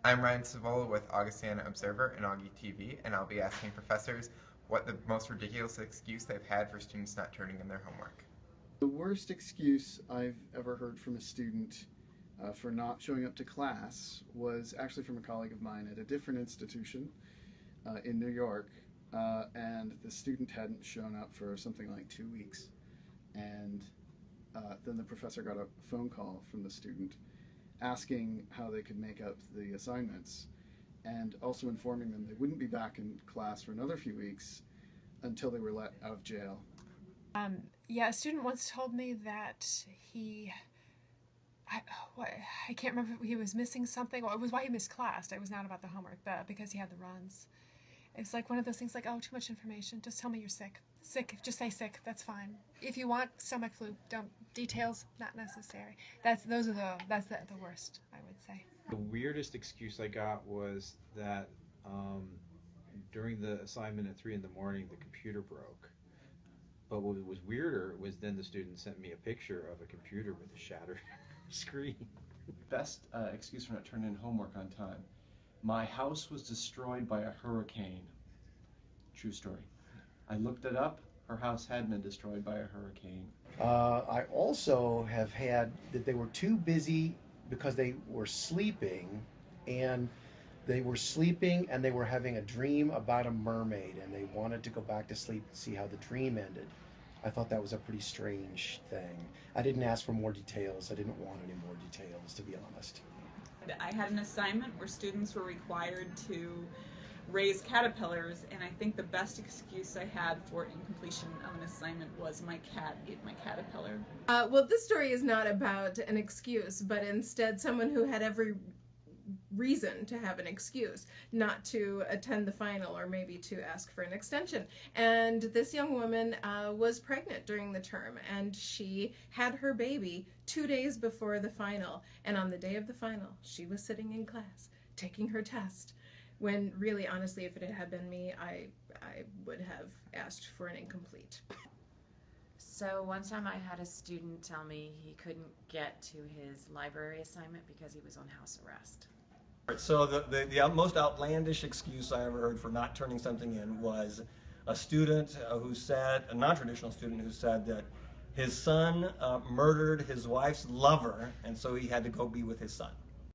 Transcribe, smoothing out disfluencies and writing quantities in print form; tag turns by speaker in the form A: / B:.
A: I'm Ryan Savola with Augustana Observer and Augie TV, and I'll be asking professors what the most ridiculous excuse they've had for students not turning in their homework.
B: The worst excuse I've ever heard from a student for not showing up to class was actually from a colleague of mine at a different institution in New York, and the student hadn't shown up for something like 2 weeks. And then the professor got a phone call from the student asking how they could make up the assignments, and also informing them they wouldn't be back in class for another few weeks until they were let out of jail.
C: Yeah, a student once told me that I can't remember if he was missing something, or it was why he missed class. It was not about the homework, but because he had the runs. It's like one of those things like, oh, too much information. Just tell me you're sick. Sick, just say sick. That's fine. If you want stomach flu, don't. Details, not necessary. That's the worst, I would say.
D: The weirdest excuse I got was that during the assignment at 3 in the morning, the computer broke. But what was weirder was then the student sent me a picture of a computer with a shattered screen.
E: Best excuse for not turning in homework on time. My house was destroyed by a hurricane. True story. I looked it up. Her house had been destroyed by a hurricane.
F: I also have had that they were too busy because they were sleeping, and they were having a dream about a mermaid, and they wanted to go back to sleep and see how the dream ended. I thought that was a pretty strange thing. I didn't ask for more details. I didn't want any more details, to be honest.
G: I had an assignment where students were required to raise caterpillars, and I think the best excuse I had for incompletion of an assignment was my cat ate my caterpillar.
H: Well, this story is not about an excuse, but instead someone who had every reason to have an excuse not to attend the final, or maybe to ask for an extension. And this young woman was pregnant during the term, and she had her baby 2 days before the final, and on the day of the final she was sitting in class taking her test, when really, honestly, if it had been me, I would have asked for an incomplete.
I: So one time I had a student tell me he couldn't get to his library assignment because he was on house arrest.
J: So the most outlandish excuse I ever heard for not turning something in was a student who said, a non-traditional student who said that his son murdered his wife's lover, and so he had to go be with his son.